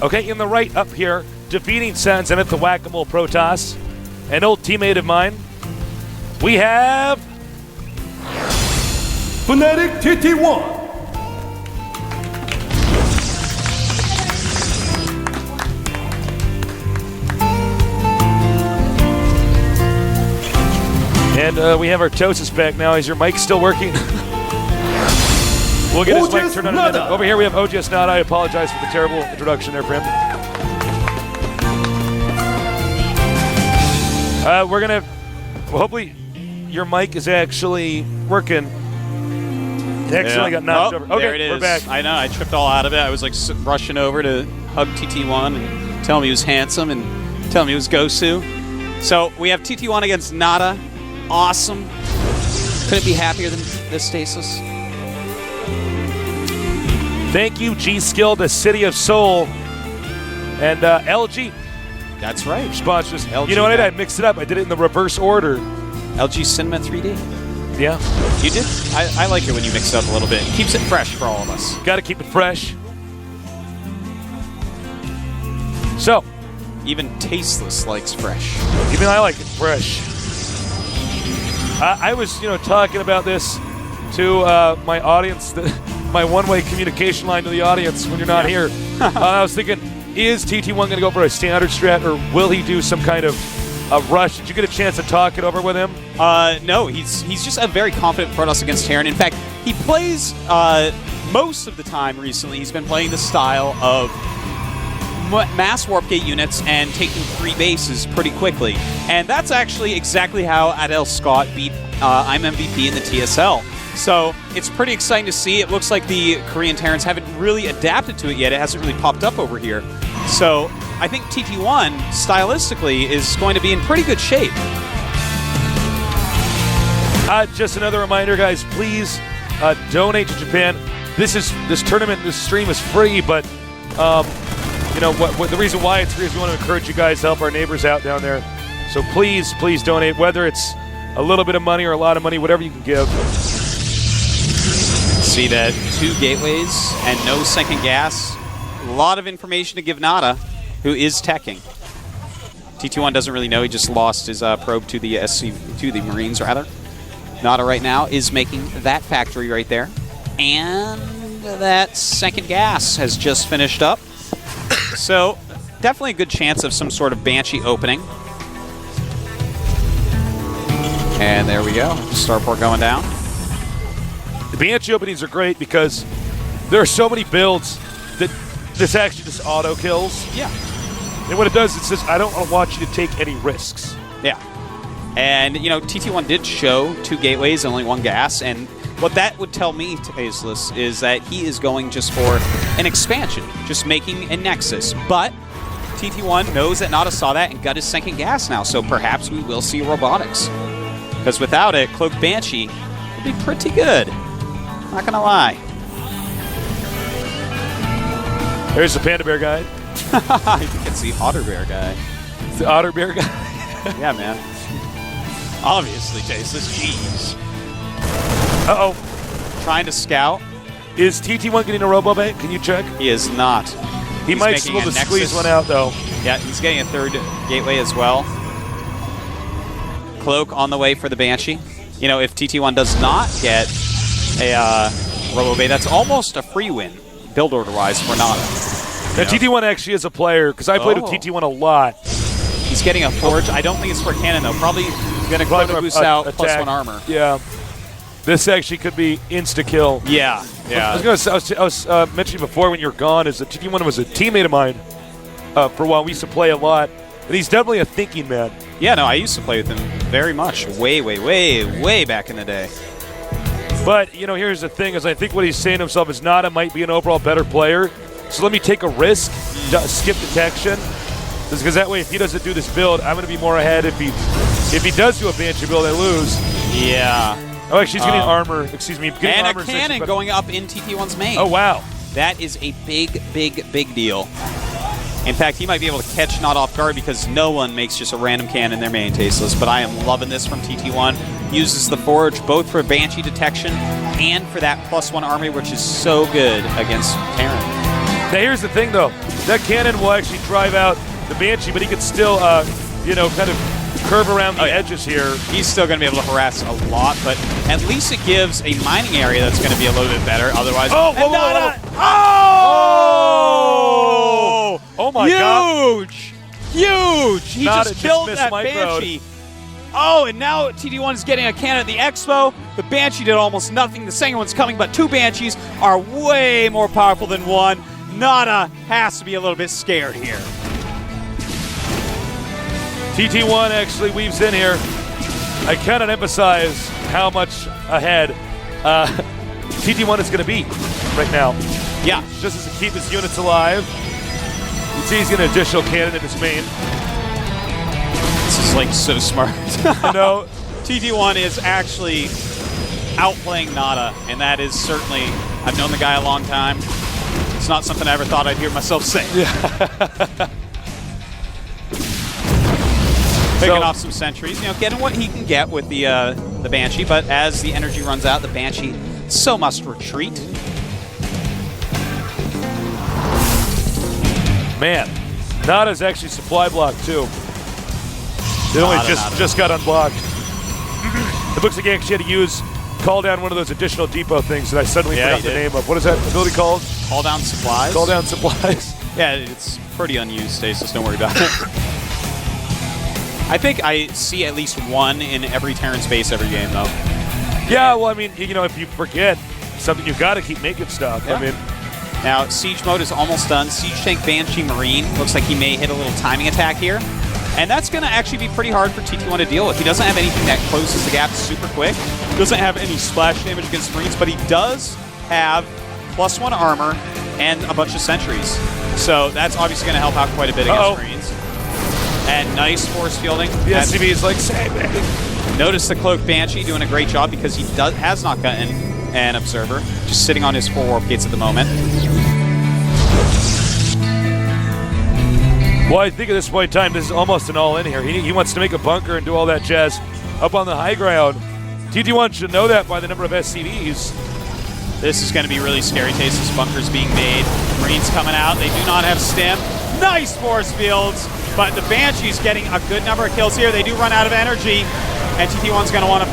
Okay, in the right up here, defeating Zenith the Whack-A-Mole Protoss, an old teammate of mine. We have Fnatic TT1. And we have our Tosis back now. Is your mic still working? We'll get his mic turned on in a minute. Over here we have OGS NaDa. I apologize for the terrible introduction there, friend. We're going to, well, hopefully your mic is actually working. Accidentally got knocked over. Okay, there it is. We're back. I know, I tripped all out of it. I was like rushing over to hug TT1 and tell him he was handsome and tell him he was Gosu. So we have TT1 against NaDa. Awesome. Couldn't be happier than this, Stasis. Thank you, G-Skill, the City of Seoul, and LG. That's right. Sponsors. LG, you know what I did? I mixed it up. I did it in the reverse order. LG Cinema 3D. Yeah. You did? I like it when you mix it up a little bit. It keeps it fresh for all of us. Got to keep it fresh. So. Even Tasteless likes fresh. Even I like it fresh. I was, talking about this to my audience, my one-way communication line to the audience when you're not here. I was thinking, is TT1 going to go for a standard strat, or will he do some kind of a rush? Did you get a chance to talk it over with him? No, he's just a very confident Protoss against Terran. In fact, he plays most of the time recently. He's been playing the style of mass warp gate units and taking 3 bases pretty quickly. And that's actually exactly how Adel Scott beat I'm MVP in the TSL. So it's pretty exciting to see. It looks like the Korean Terrans haven't really adapted to it yet. It hasn't really popped up over here. So I think TT1, stylistically, is going to be in pretty good shape. Just another reminder, guys, please donate to Japan. This tournament, this stream is free, but the reason why it's free is we want to encourage you guys to help our neighbors out down there. So please donate, whether it's a little bit of money or a lot of money, whatever you can give. See that 2 gateways and no second gas. A lot of information to give NaDa, who is teching. TT1 doesn't really know. He just lost his probe to the Marines, rather. NaDa right now is making that factory right there. And that second gas has just finished up. So definitely a good chance of some sort of Banshee opening. And there we go. Starport going down. The Banshee openings are great because there are so many builds that this actually just auto kills. Yeah. And what it does, it says, I don't want to watch you to take any risks. Yeah. And, TT1 did show 2 gateways and only 1 gas. And what that would tell me, Tasteless, is that he is going just for an expansion, just making a Nexus. But TT1 knows that NaDa saw that and got his second gas now. So perhaps we will see robotics. Because without it, Cloaked Banshee would be pretty good. Not going to lie. There's the Panda Bear guy. I think it's the Otter Bear guy. It's the Otter Bear guy? Yeah, man. Obviously, Tasteless. Jeez. Uh-oh. Trying to scout. Is TT1 getting a RoboBank? Can you check? He is not. He might be able to squeeze one out, though. Yeah, he's getting a 3rd gateway as well. Cloak on the way for the Banshee. If TT1 does not get a RoboBay, that's almost a free win, build order-wise, for NaDa. Now, TT1 actually is a player, because I played with TT1 a lot. He's getting a Forge. I don't think it's for cannon, though. Probably going to boost out attack. +1 armor. Yeah. This actually could be insta-kill. Yeah. I was mentioning before when you were gone is that TT1 was a teammate of mine for a while. We used to play a lot. And he's definitely a thinking man. Yeah, no, I used to play with him very much. Way back in the day. But, here's the thing, is I think what he's saying to himself is NaDa might be an overall better player. So let me take a risk, skip detection. Because that way, if he doesn't do this build, I'm going to be more ahead. If he does do a Banshee build, I lose. Yeah. Oh, actually, he's getting armor. Excuse me. And armor a cannon going up in TT1's main. Oh, wow. That is a big deal. In fact, he might be able to catch NaDa off guard because no one makes just a random cannon in their main, Tasteless. But I am loving this from TT1. Uses the Forge both for Banshee detection and for that +1 army, which is so good against Terran. Now here's the thing, though. That cannon will actually drive out the Banshee, but he could still, kind of curve around the edges here. He's still going to be able to harass a lot, but at least it gives a mining area that's going to be a little bit better. Otherwise, oh my God! Huge! He just killed that microed. Banshee. Oh, and now TT1 is getting a cannon at the Expo. The Banshee did almost nothing. The second one's coming, but 2 Banshees are way more powerful than 1. NaDa has to be a little bit scared here. TT1 actually weaves in here. I cannot emphasize how much ahead TT1 is going to be right now. Yeah. Just as to keep his units alive. You see he's getting an additional cannon in his main. This is like so smart. No. TT1 is actually outplaying NaDa, and that is certainly, I've known the guy a long time. It's not something I ever thought I'd hear myself say. Yeah. Picking off some sentries, getting what he can get with the Banshee, but as the energy runs out, the Banshee so must retreat. Man, NaDa's actually supply blocked too. It only just got unblocked. It looks like he actually had to call down one of those additional depot things that I suddenly forgot the name of. What is that ability called? Call down supplies. Call down supplies. Yeah, it's pretty unused, Stasis. Don't worry about it. I think I see at least one in every Terran base every game, though. Yeah, well, I mean, if you forget something, you've got to keep making stuff. Yeah. I mean, now, Siege mode is almost done. Siege Tank Banshee Marine looks like he may hit a little timing attack here. And that's going to actually be pretty hard for TT1 to deal with. He doesn't have anything that closes the gap super quick. Doesn't have any splash damage against Marines, but he does have +1 armor and a bunch of sentries. So that's obviously going to help out quite a bit against Marines. And nice force fielding. The SCV is like, save me. Notice the Cloak Banshee doing a great job because he has not gotten an Observer. Just sitting on his 4 warp gates at the moment. Well, I think at this point in time, this is almost an all-in here. He wants to make a bunker and do all that jazz up on the high ground. TT1 should know that by the number of SCVs. This is going to be really scary. Tasteless bunkers being made. Marines coming out. They do not have stim. Nice force fields. But the Banshee's getting a good number of kills here. They do run out of energy. And TT1's going to want to...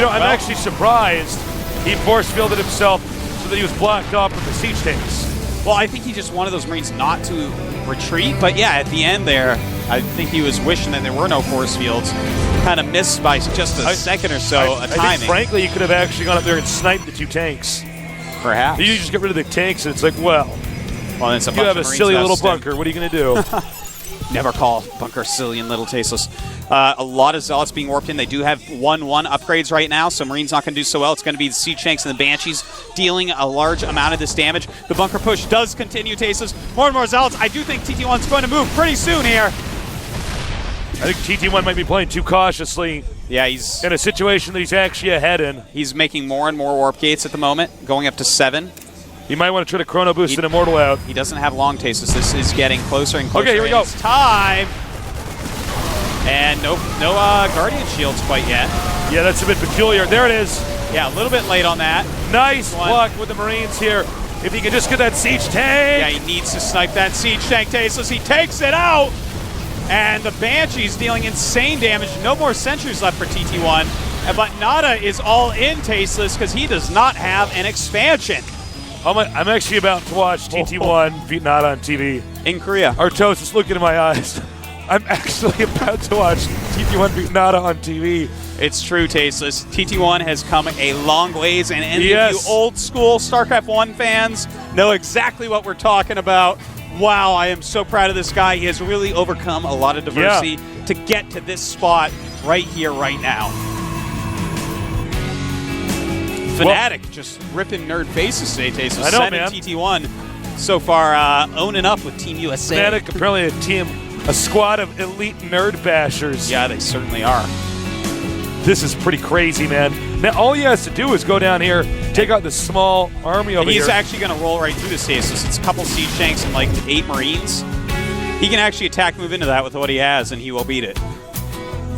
I'm actually surprised he force fielded himself so that he was blocked off with the siege tanks. Well, I think he just wanted those Marines not to retreat. But yeah, at the end there, I think he was wishing that there were no force fields. Kind of missed by just a second or so of timing. I think, frankly, you could have actually gone up there and sniped the 2 tanks. Perhaps. You just get rid of the tanks, and it's like, well it's a you have a silly little bunker. What are you going to do? Never call bunker silly and little tasteless. A lot of Zealots being warped in. They do have 1-1 upgrades right now, so Marine's not going to do so well. It's going to be the Siege Tanks and the Banshees dealing a large amount of this damage. The bunker push does continue, tasteless. More and more Zealots. I do think TT1's going to move pretty soon here. I think TT1 might be playing too cautiously. Yeah, he's in a situation that he's actually ahead in. He's making more and more warp gates at the moment, going up to 7. You might want to try to chrono boost an Immortal out. He doesn't have long tastes. This is getting closer and closer. Okay, here we go. It's time. And no Guardian Shields quite yet. Yeah, that's a bit peculiar. There it is. Yeah, a little bit late on that. Nice block with the Marines here. If he can just get that siege tank. Yeah, he needs to snipe that siege tank, Tasteless. He takes it out. And the Banshee's dealing insane damage. No more sentries left for TT1. But NaDa is all in, Tasteless, because he does not have an expansion. I'm actually about to watch TT1 beat NaDa on TV. In Korea. Artos is looking in my eyes. I'm actually about to watch TT1 beat NaDa on TV. It's true, Tasteless. TT1 has come a long ways, and any of you old school StarCraft 1 fans know exactly what we're talking about. Wow, I am so proud of this guy. He has really overcome a lot of diversity to get to this spot right here, right now. Fnatic just ripping nerd faces today, Tasteless. I know, man. TT1 so far owning up with Team USA. Fnatic apparently a squad of elite nerd bashers. Yeah, they certainly are. This is pretty crazy, man. Now, all he has to do is go down here, take out the small army over here. He's actually going to roll right through this, Tasteless. It's a couple siege tanks and like 8 Marines. He can actually attack move into that with what he has, and he will beat it.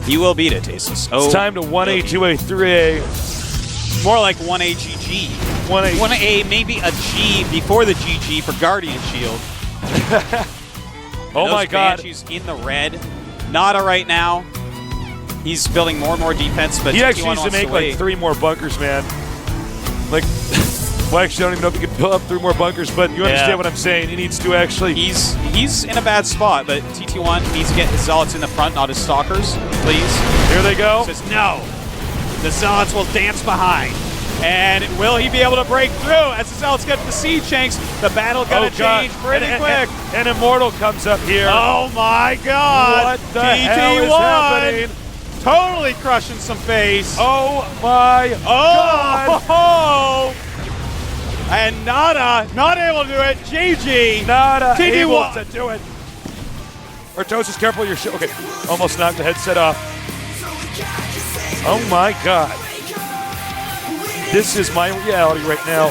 He will beat it, Tasteless. It's time to 1A, 2A, 3A. More like 1A GG. G. 1A. 1A, maybe a G before the GG for Guardian Shield. Oh my God. Banshees in the red. NaDa right now. He's building more and more defense, but He actually TT1 needs to wants make wait. like 3 more bunkers, man. Like, well, actually, I don't even know if he can build up 3 more bunkers, but you understand what I'm saying. He needs to actually. He's in a bad spot, but TT1 needs to get his Zealots in the front, not his Stalkers, please. Here they go. Says no. The Zealots will dance behind. And will he be able to break through as the Zealots get the Siege Shanks? The battle gonna change pretty quick. And Immortal comes up here. Oh my God! What the hell is happening? Totally crushing some face. Oh my God! Oh! And NaDa not able to do it. GG. NaDa TT1 able to do it. Artosis, careful your shit. Okay, almost knocked the headset off. Oh my God. This is my reality right now.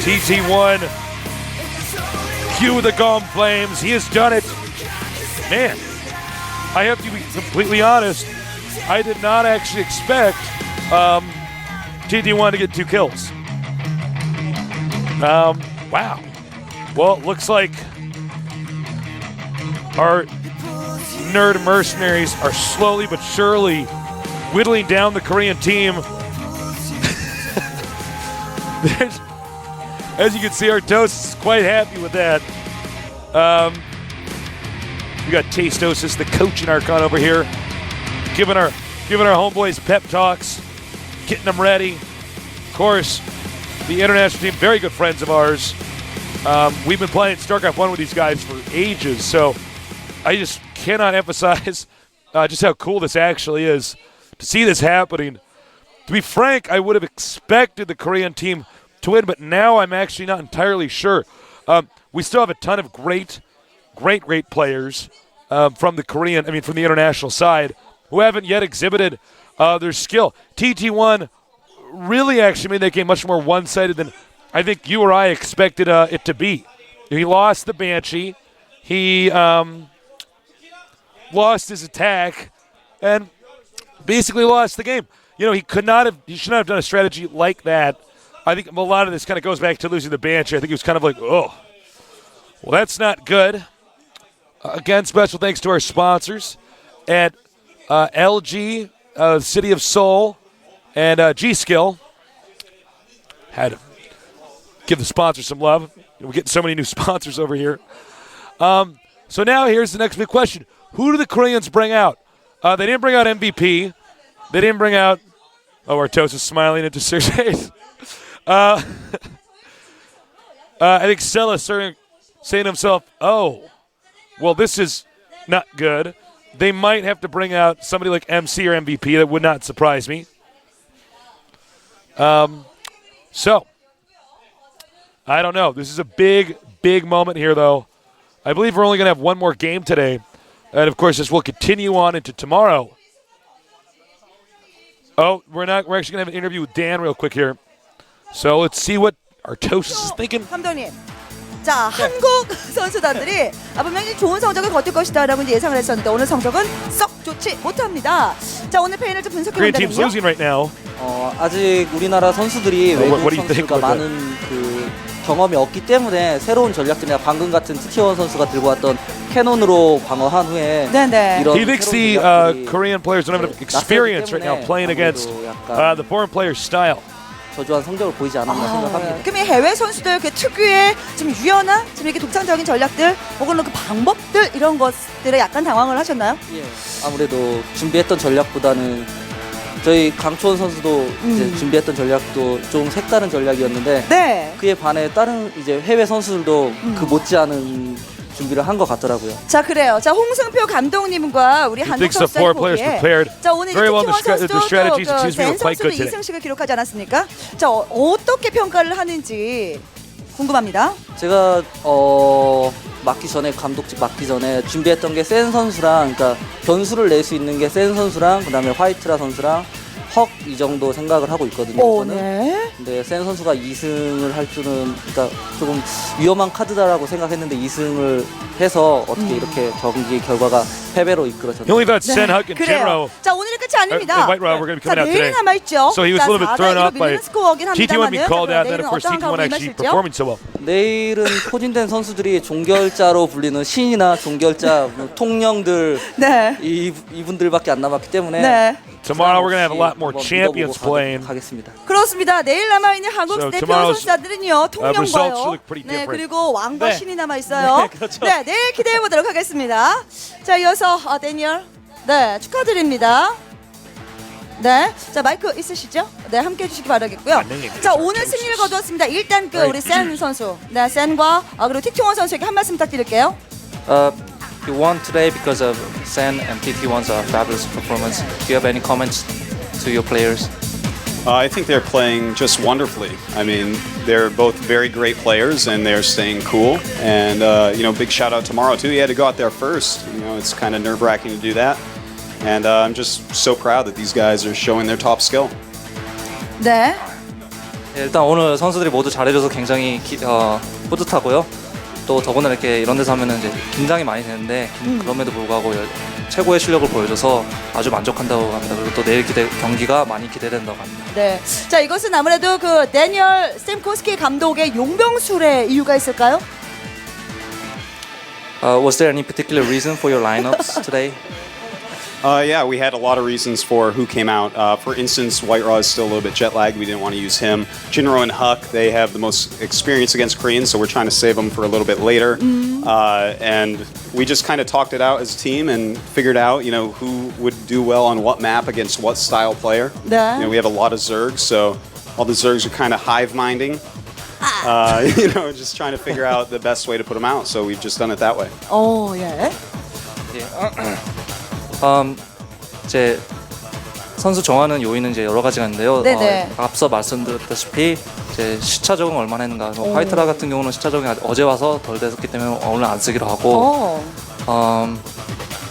TT1. Cue the Gom Flames. He has done it. Man, I have to be completely honest. I did not actually expect TT1 to get 2 kills. Wow. Well, it looks like our nerd mercenaries are slowly but surely whittling down the Korean team. As you can see, Artosis is quite happy with that. We got Tastosis, the coaching Archon over here, giving our homeboys pep talks, getting them ready. Of course, the international team, very good friends of ours. We've been playing StarCraft 1 with these guys for ages, so I just cannot emphasize just how cool this actually is to see this happening. To be frank, I would have expected the Korean team to win, but now I'm actually not entirely sure. We still have a ton of great players from the international side who haven't yet exhibited their skill. TT1 really actually made that game much more one-sided than I think you or I expected it to be. He lost the Banshee. He lost his attack and basically lost the game. You know, he should not have done a strategy like that. I think a lot of this kind of goes back to losing the Banshee. I think he was kind of like, oh, well, that's not good. Again, special thanks to our sponsors at LG, City of Seoul, and G-Skill. Had to give the sponsors some love. We're getting so many new sponsors over here. So now here's the next big question. Who do the Koreans bring out? They didn't bring out MVP. They didn't bring out... Oh, Artosis is smiling into Sergey's. I think Stella's saying to himself, oh, well, this is not good. They might have to bring out somebody like MC or MVP. That would not surprise me. So, I don't know. This is a big, big moment here, though. I believe we're only going to have one more game today. And, of course, this will continue on into tomorrow. Oh, we're not. We're actually going to have an interview with Dan real quick here. So let's see what Artosis is thinking. 감독님, 자 한국 선수단들이 분명히 좋은 성적을 거둘 것이다라고 이제 예상을 했었는데 오늘 성적은 썩 좋지 못합니다. 자 오늘 패인을 좀 분석해 Korean team's 본다면요. losing right now. 아직 우리나라 선수들이 외국 what do you think 선수가 about 많은 그 경험이 없기 때문에 새로운 전략들이나 방금 같은 TT1 선수가 들고 왔던 캐논으로 방어한 후에 네네. 이런 He thinks the 새로운 전략들이 Korean players don't have enough experience right now playing against the foreign players' style. 저조한 성적을 보이지 않았나 생각합니다. 그럼 이 해외 선수들 그 특유의 좀 유연한 좀 이렇게 독창적인 전략들 혹은 그 방법들 이런 것들에 약간 당황을 하셨나요? 예. 아무래도 준비했던 전략보다는 저희 강초원 선수도 이제 준비했던 전략도 좀 색다른 전략이었는데 네. 그에 반해 다른 이제 해외 선수들도 그 못지않은 준비를 한 것 같더라고요. 자 그래요. 자 홍승표 감독님과 우리 한국 thinks the 선수들 four players 보기에 prepared 자 오늘 very well. TT1 선수도 The strategies, excuse me, 댄 were quite 선수도 good today. 2승씩을 기록하지 않았습니까? 자 어떻게 평가를 하는지 궁금합니다. 제가 맡기 전에 감독직 맡기 전에 준비했던 게 센 선수랑 그러니까 변수를 낼 수 있는 게 센 선수랑 그다음에 화이트라 선수랑 헉 이 정도 생각을 하고 있거든요. 오, 저는. 네. 근데 센 선수가 2승을 할 줄은 그러니까 조금 위험한 카드다라고 생각했는데 2승을 해서 어떻게 이렇게 경기 결과가 패배로 이끌어졌나요? The only thought Sen Huck and 그래요. Jinro 자, 오늘은 끝이 아닙니다. White Rob were going to be 자, coming out 내일 today. 남아있죠. So he was a little bit thrown off by 스코어긴 TT1 being 합니다만은 called out, and then 내일은 of course 어떠한 TT1 각오를 actually 임하실지요? performing so well. 내일은 포진된 선수들이 종결자로 불리는 신이나 종결자 통령들 네. 이분들밖에 안 남았기 때문에 네. Tomorrow we're going to have a lot more 한번 champions 믿어보고 playing. 가겠습니다. 그렇습니다. 내일 남아있는 한국 So 대표 tomorrow's, 선수들은요. results 통령과요. look pretty 네, different. 그리고 왕과 네. 신이 남아있어요. 네, 그렇죠. 네, 내일 기대해보도록 하겠습니다. 자, 이어서 데니얼. 네, 축하드립니다. 네, 자 마이크 있으시죠? 네, 함께 해주시기 바라겠고요. 자, 오늘 승리를 거두었습니다. 일단 우리 센 선수, 네, 센과 그리고 TT1 선수에게 한 말씀 부탁드릴게요. You won today because of Sen and TT1's fabulous performance. Do you have any comments to your players? I think they're playing just wonderfully. I mean, they're both very great players, and they're staying cool. And big shout out to Morrow too. He had to go out there first. It's kind of nerve-wracking to do that. And I'm just so proud that these guys are showing their top skill. 네, 일단 오늘 선수들이 모두 잘해줘서 굉장히 뿌듯하고요. 또 더구나 이렇게 이런 데서 하면은 이제 긴장이 많이 되는데 그럼에도 불구하고 최고의 실력을 보여줘서 아주 만족한다고 합니다. 그리고 또 내일 경기가 많이 기대된다고 합니다. 네. 자, 이것은 아무래도 그 데니얼 스템코스키 감독의 용병술의 이유가 있을까요? Was there any particular reason for your lineups today? Yeah, we had a lot of reasons for who came out. For instance, White Raw is still a little bit jet lagged. We didn't want to use him. Jinro and Huck, they have the most experience against Koreans, so we're trying to save them for a little bit later. And we just kind of talked it out as a team and figured out, who would do well on what map against what style player. 네. We have a lot of Zergs, so all the Zergs are kind of hive-minding. Just trying to figure out the best way to put them out. So we've just done it that way. 예. 이제 선수 정하는 요인은 이제 여러 가지가 있는데요. 네네. 앞서 말씀드렸다시피 이제 시차 적응 얼마나 했는가. 화이트라 같은 경우는 시차 적응이 어제 와서 덜 됐기 때문에 오늘 안 쓰기로 하고.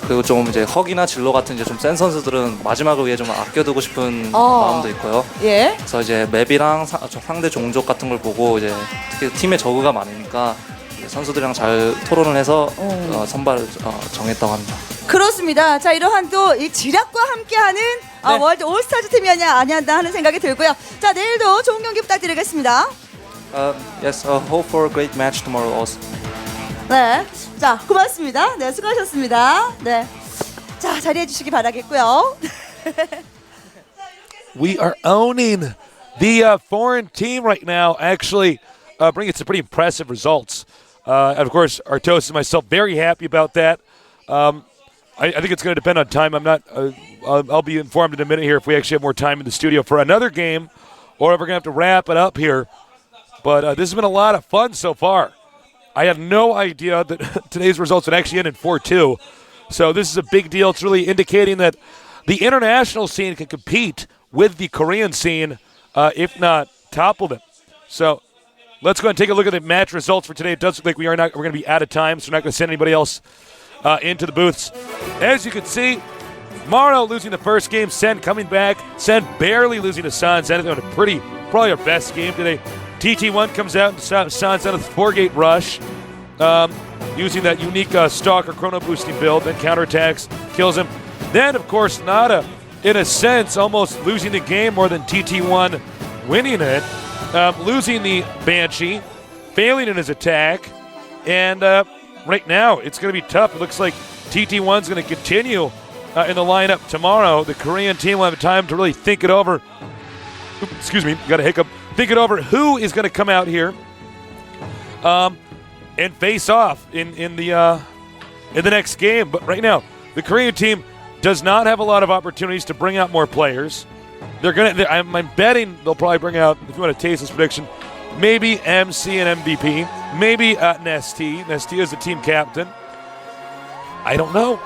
그리고 좀 이제 헉이나 진로 같은 이제 좀 센 선수들은 마지막을 위해 좀 아껴두고 싶은 마음도 있고요. 예. 그래서 이제 맵이랑 상대 종족 같은 걸 보고 이제 특히 팀에 저그가 많으니까 선수들이랑 잘 토론을 해서 선발을 정했다고 합니다. 그렇습니다. 자, 이러한 또 이 지략과 함께하는 월드 올스타즈 팀이 아니었나 하는 생각이 들고요. 자, 내일도 좋은 경기 부탁드리겠습니다. Yes, hope for a great match tomorrow also. 네. 자, 고맙습니다. 네, 수고하셨습니다. 네. 자, 자리해 주시기 바라겠고요. We are owning the foreign team right now. Actually, bringing some pretty impressive results. And of course, Artos and myself very happy about that. I think it's going to depend on time. I'm not. I'll be informed in a minute here if we actually have more time in the studio for another game, or if we're going to have to wrap it up here. But this has been a lot of fun so far. I had no idea that today's results would actually end in 4-2. So this is a big deal. It's really indicating that the international scene can compete with the Korean scene, if not topple them. So let's go ahead and take a look at the match results for today. It does look like we're going to be out of time, so we're not going to send anybody else into the booths. As you can see, Morrow losing the first game, Sen coming back, Sen barely losing to San. Sen having probably our best game today. TT1 comes out and stops San Sen with a 4-gate rush, using that unique Stalker chrono boosting build, then counterattacks, kills him. Then, of course, NaDa, in a sense, almost losing the game more than TT1 winning it, losing the Banshee, failing in his attack, and right now it's going to be tough. It looks like TT1's going to continue in the lineup tomorrow. The Korean team will have time to really think it over. Oops, excuse me, got a hiccup. Think it over who is going to come out here and face off in the next game. But right now, the Korean team does not have a lot of opportunities to bring out more players. I'm betting they'll probably bring out, if you want to taste this prediction, maybe MC and MVP, maybe Nesty. Nesty is the team captain. I don't know.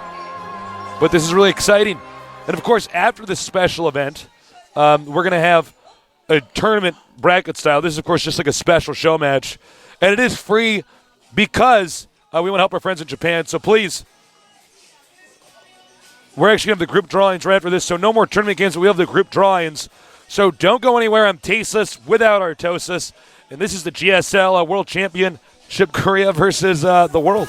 But this is really exciting. And of course, after this special event, we're going to have a tournament bracket style. This is, of course, just like a special show match. And it is free because we want to help our friends in Japan. So please, we're actually going to have the group drawings right after this. So no more tournament games, but we have the group drawings. So don't go anywhere. I'm tasteless without Artosis. And this is the GSL World Championship Korea versus the world.